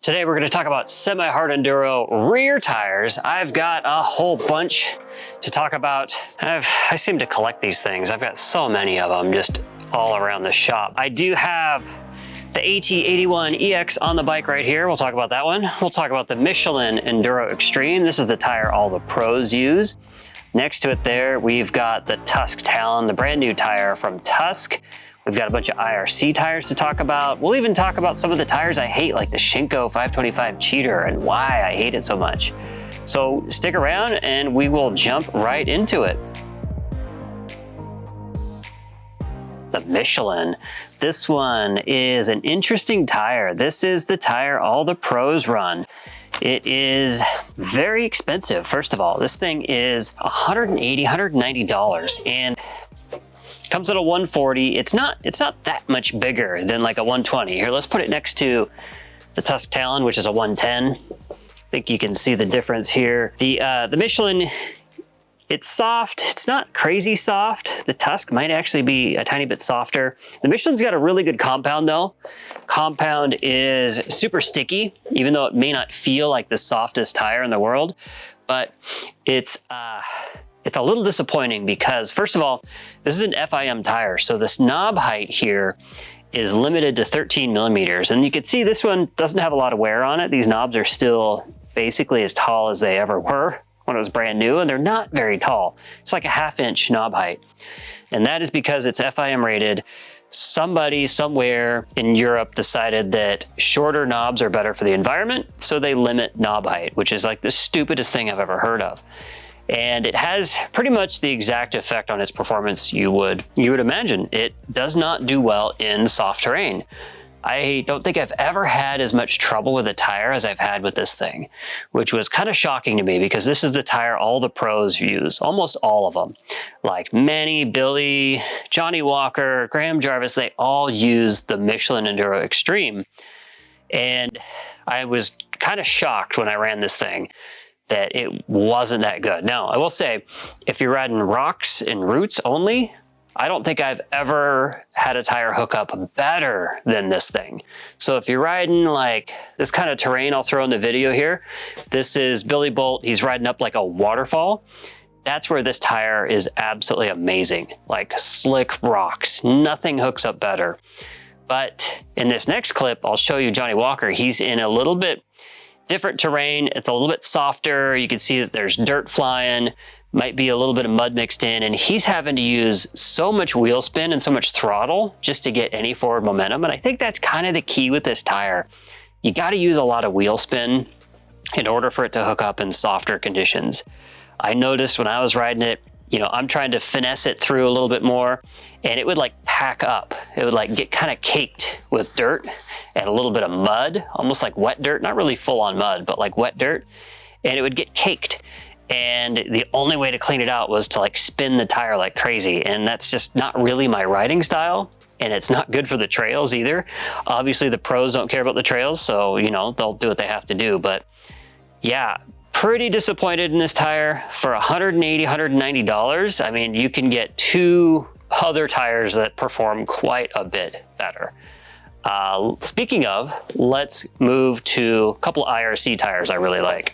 Today we're going to talk about semi-hard enduro rear tires. I've got a whole bunch to talk about. I seem to collect these things. I've got so many of them just all around the shop. I do have the AT81 EX on the bike right here. We'll talk about that one. We'll talk about the Michelin Enduro Xtrem. This is the tire all the pros use. Next to it there, we've got the Tusk Talon, the brand new tire from Tusk. We've got a bunch of IRC tires to talk about. We'll even talk about some of the tires I hate, like the Shinko 525 Cheater and why I hate it so much. So stick around and we will jump right into it. The Michelin. This one is an interesting tire. This is the tire all the pros run. It is very expensive. First of all, this thing is $180, $190 and comes at a 140. It's not that much bigger than like a 120. Here, let's put it next to the Tusk Talon, which is a 110. I think you can see the difference here. The Michelin, it's soft. It's not crazy soft. The Tusk might actually be a tiny bit softer. The Michelin's got a really good compound though. Compound is super sticky, even though it may not feel like the softest tire in the world, but it's a little disappointing because, first of all, this is an FIM tire, so this knob height here is limited to 13 millimeters. And you can see this one doesn't have a lot of wear on it. These knobs are still basically as tall as they ever were when it was brand new, and they're not very tall. It's like a 1/2 inch knob height. And that is because it's FIM rated. Somebody somewhere in Europe decided that shorter knobs are better for the environment, so they limit knob height, which is like the stupidest thing I've ever heard of. And it has pretty much the exact effect on its performance you would imagine. It does not do well in soft terrain. I don't think I've ever had as much trouble with a tire as I've had with this thing, which was kind of shocking to me because this is the tire all the pros use, almost all of them. Like Manny, Billy, Johnny Walker, Graham Jarvis, they all use the Michelin Enduro Xtrem. And I was kind of shocked when I ran this thing that it wasn't that good. Now, I will say, if you're riding rocks and roots only, I don't think I've ever had a tire hookup better than this thing. So if you're riding like this kind of terrain, I'll throw in the video here. This is Billy Bolt. He's riding up like a waterfall. That's where this tire is absolutely amazing. Like slick rocks, nothing hooks up better. But in this next clip, I'll show you Johnny Walker. He's in a little bit different terrain. It's a little bit softer. You can see that there's dirt flying, might be a little bit of mud mixed in, and he's having to use so much wheel spin and so much throttle just to get any forward momentum. And I think that's kind of the key with this tire. You got to use a lot of wheel spin in order for it to hook up in softer conditions. I noticed when I was riding it, you know, I'm trying to finesse it through a little bit more and it would like pack up. It would like get kind of caked with dirt and a little bit of mud, almost like wet dirt, not really full on mud, but like wet dirt. And it would get caked. And the only way to clean it out was to like spin the tire like crazy. And that's just not really my riding style. And it's not good for the trails either. Obviously the pros don't care about the trails. So, you know, they'll do what they have to do. But yeah, pretty disappointed in this tire for $180, $190. I mean, you can get two other tires that perform quite a bit better. Speaking of, let's move to a couple IRC tires I really like.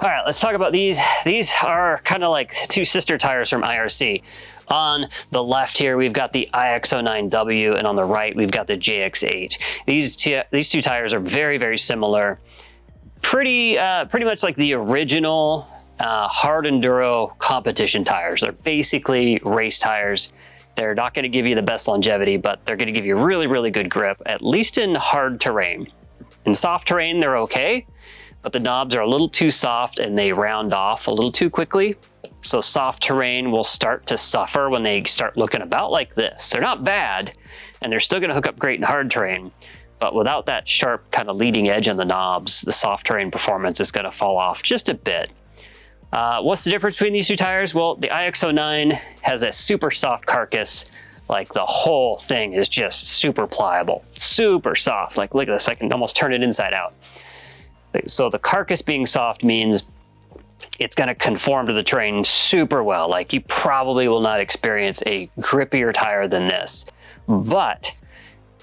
All right, let's talk about these. These are kind of like two sister tires from IRC. On the left here, we've got the IX09W, and on the right, we've got the JX8. These two tires are very, very similar. Pretty much like the original hard enduro competition tires. They're basically race tires. They're not going to give you the best longevity, but they're going to give you really, really good grip, at least in hard terrain. In soft terrain, they're okay, but the knobs are a little too soft and they round off a little too quickly. So soft terrain will start to suffer when they start looking about like this. They're not bad, and they're still going to hook up great in hard terrain, but without that sharp kind of leading edge on the knobs, the soft terrain performance is going to fall off just a bit. What's the difference between these two tires? Well, the IX09 has a super soft carcass. Like the whole thing is just super pliable, super soft. Like look at this, I can almost turn it inside out. So the carcass being soft means it's going to conform to the terrain super well. Like you probably will not experience a grippier tire than this. But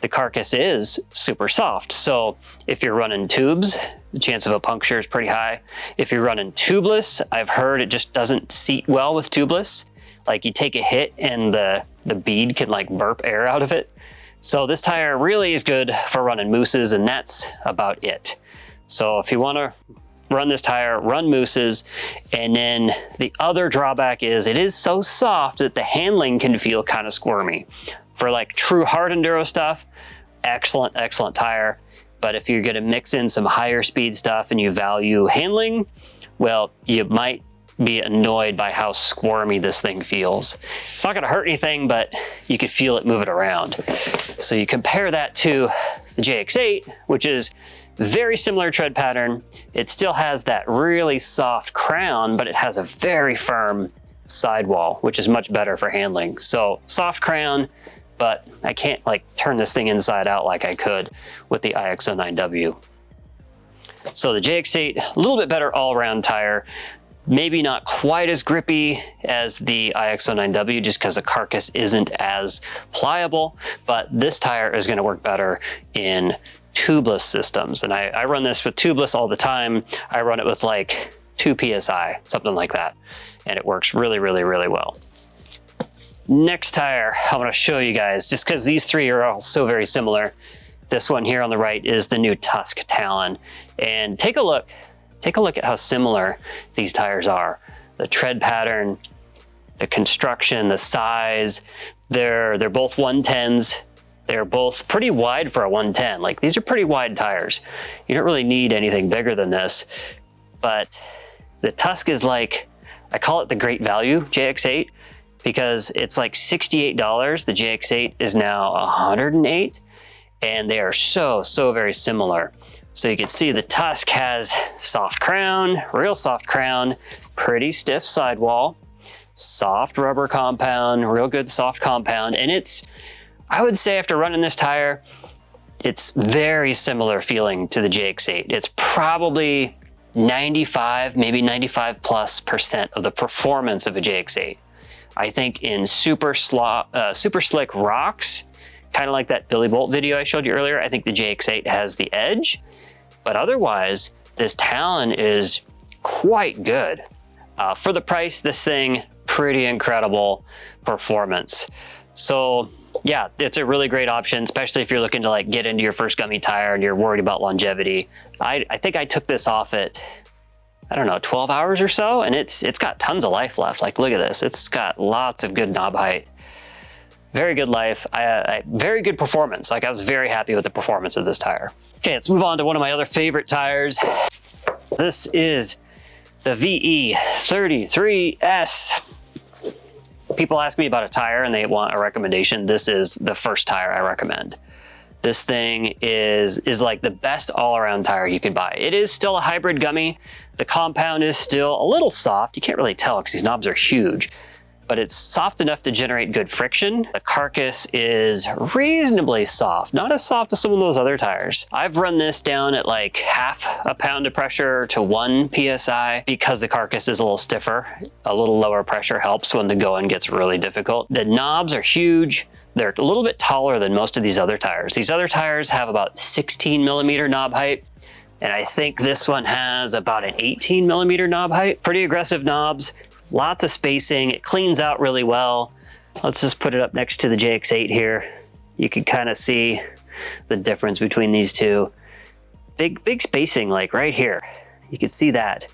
the carcass is super soft. So if you're running tubes, the chance of a puncture is pretty high. If you're running tubeless, I've heard it just doesn't seat well with tubeless. Like you take a hit and the bead can like burp air out of it. So this tire really is good for running mooses, and that's about it. So if you want to run this tire, run mooses. And then the other drawback is it is so soft that the handling can feel kind of squirmy. For like true hard enduro stuff, excellent, excellent tire. But if you're gonna mix in some higher speed stuff and you value handling, well, you might be annoyed by how squirmy this thing feels. It's not gonna hurt anything, but you could feel it moving around. So you compare that to the JX8, which is very similar tread pattern. It still has that really soft crown, but it has a very firm sidewall, which is much better for handling. So soft crown, but I can't like turn this thing inside out like I could with the IX09W. So the JX8, a little bit better all-around tire, maybe not quite as grippy as the IX09W just because the carcass isn't as pliable, but this tire is gonna work better in tubeless systems. And I run this with tubeless all the time. I run it with like 2 PSI, something like that. And it works really, really, really well. Next tire I want to show you guys, just because these three are all so very similar. This one here on the right is the new Tusk Talon. And take a look at how similar these tires are. The tread pattern, the construction, the size, they're both 110s. They're both pretty wide for a 110. Like these are pretty wide tires. You don't really need anything bigger than this, but the Tusk is like, I call it the great value JX8 because it's like $68. The JX8 is now $108, and they are so very similar. So you can see the Tusk has soft crown, real soft crown, pretty stiff sidewall, soft rubber compound, real good soft compound. And it's, I would say after running this tire, it's very similar feeling to the JX8. It's probably 95, maybe 95+% of the performance of a JX8. I think in super slick rocks, kind of like that Billy Bolt video I showed you earlier, I think the JX8 has the edge. But otherwise, this Talon is quite good. For the price, this thing, pretty incredible performance. So yeah, it's a really great option, especially if you're looking to like get into your first gummy tire and you're worried about longevity. I think I took this off at, I don't know, 12 hours or so, and it's got tons of life left. Like, look at this. It's got lots of good knob height. Very good life. Very good performance. Like, I was very happy with the performance of this tire. Okay, let's move on to one of my other favorite tires. This is the VE33S. People ask me about a tire and they want a recommendation. This is the first tire I recommend. This thing is like the best all-around tire you could buy. It is still a hybrid gummy. The compound is still a little soft. You can't really tell because these knobs are huge, but it's soft enough to generate good friction. The carcass is reasonably soft, not as soft as some of those other tires. I've run this down at like half a pound of pressure to 1 PSI because the carcass is a little stiffer. A little lower pressure helps when the going gets really difficult. The knobs are huge. They're a little bit taller than most of these other tires. These other tires have about 16mm knob height, and I think this one has about an 18mm knob height. Pretty aggressive knobs, lots of spacing. It cleans out really well. Let's just put it up next to the JX8 here. You can kind of see the difference between these two. Big spacing, like right here. You can see that.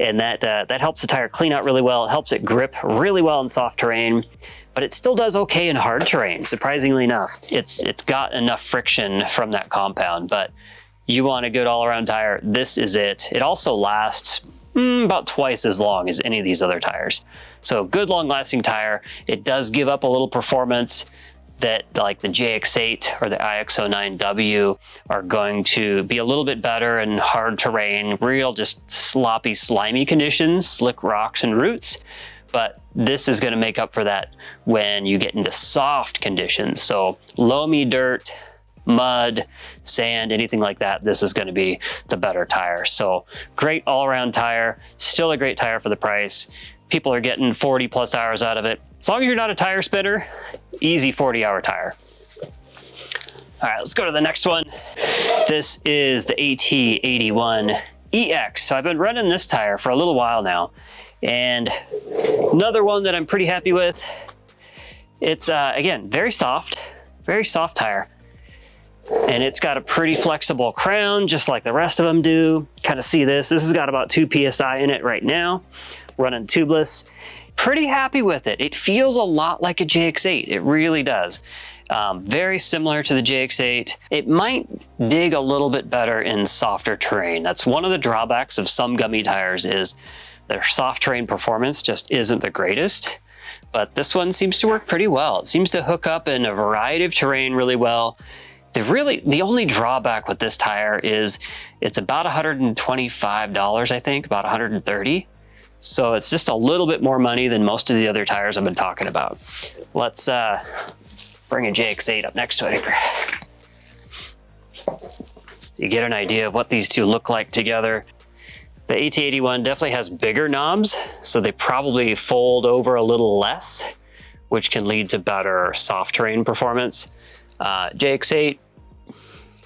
And that helps the tire clean out really well. It helps it grip really well in soft terrain, but it still does okay in hard terrain, surprisingly enough. It's got enough friction from that compound, but you want a good all-around tire, this is it. It also lasts about twice as long as any of these other tires. So good long-lasting tire. It does give up a little performance that like the JX8 or the IX09W are going to be a little bit better in hard terrain, real just sloppy, slimy conditions, slick rocks and roots. But this is gonna make up for that when you get into soft conditions. So loamy dirt, mud, sand, anything like that, this is gonna be the better tire. So great all-around tire, still a great tire for the price. People are getting 40+ hours out of it. As long as you're not a tire spinner, easy 40-hour tire. All right, let's go to the next one. This is the AT81 EX. So I've been running this tire for a little while now. And another one that I'm pretty happy with. It's, again, very soft tire. And it's got a pretty flexible crown, just like the rest of them do. Kind of see this. This has got about 2 PSI in it right now, running tubeless. Pretty happy with it. It feels a lot like a JX8. It really does. Very similar to the JX8. It might dig a little bit better in softer terrain. That's one of the drawbacks of some gummy tires is their soft terrain performance just isn't the greatest. But this one seems to work pretty well. It seems to hook up in a variety of terrain really well. The only drawback with this tire is it's about $125, I think, about $130. So it's just a little bit more money than most of the other tires I've been talking about. Let's bring a JX8 up next to it here. So you get an idea of what these two look like together. The AT81 definitely has bigger knobs, so they probably fold over a little less, which can lead to better soft terrain performance. JX8,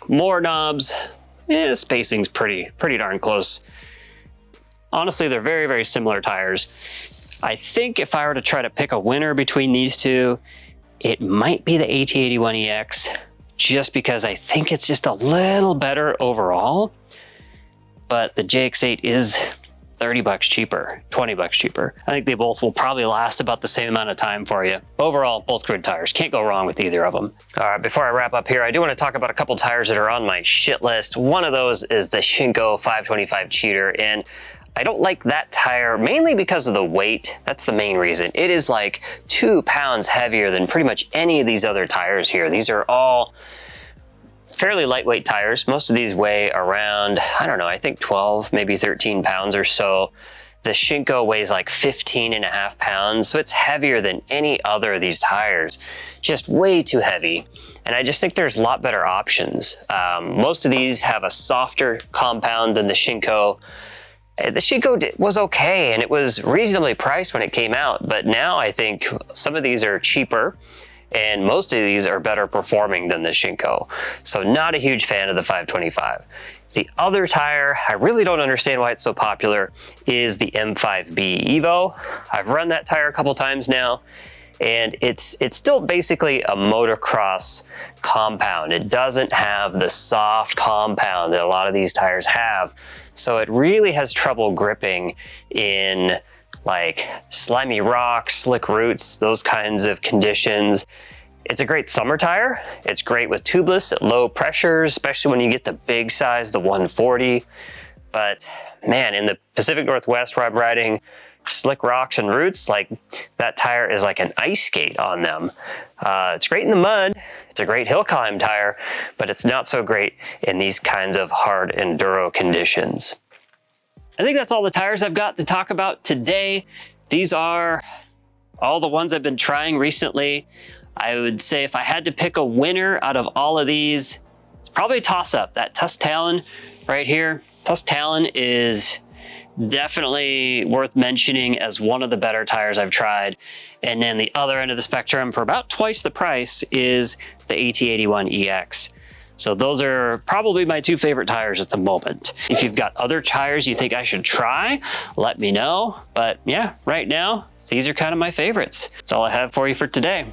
more knobs, spacing's pretty darn close. Honestly, they're very, very similar tires. I think if I were to try to pick a winner between these two, it might be the AT81 EX, just because I think it's just a little better overall. But the JX8 is 30 bucks cheaper, 20 bucks cheaper. I think they both will probably last about the same amount of time for you. Overall, both good tires. Can't go wrong with either of them. All right, before I wrap up here, I do want to talk about a couple tires that are on my shit list. One of those is the Shinko 525 Cheater, and I don't like that tire mainly because of the weight. That's the main reason. It is like 2 pounds heavier than pretty much any of these other tires here. These are all fairly lightweight tires. Most of these weigh around, I don't know, I think 12, maybe 13 pounds or so. The Shinko weighs like 15.5 pounds, so it's heavier than any other of these tires. Just way too heavy. And I just think there's a lot better options. Most of these have a softer compound than the Shinko. The Shinko was okay, and it was reasonably priced when it came out, but now I think some of these are cheaper, and most of these are better performing than the Shinko. So not a huge fan of the 525. The other tire, I really don't understand why it's so popular, is the M5B Evo. I've run that tire a couple times now, and it's still basically a motocross compound. It doesn't have the soft compound that a lot of these tires have. So it really has trouble gripping in like slimy rocks, slick roots, those kinds of conditions. It's a great summer tire. It's great with tubeless at low pressures, especially when you get the big size, the 140. But man, in the Pacific Northwest where I'm riding slick rocks and roots, like that tire is like an ice skate on them. It's great in the mud. It's a great hill climb tire, but it's not so great in these kinds of hard enduro conditions. I think that's all the tires I've got to talk about today. These are all the ones I've been trying recently. I would say if I had to pick a winner out of all of these, it's probably a toss-up. That Tusk Talon right here. Tusk Talon is definitely worth mentioning as one of the better tires I've tried. And then the other end of the spectrum, for about twice the price, is the AT81 EX. So those are probably my 2 favorite tires at the moment. If you've got other tires you think I should try, let me know. But yeah, right now, these are kind of my favorites. That's all I have for you for today.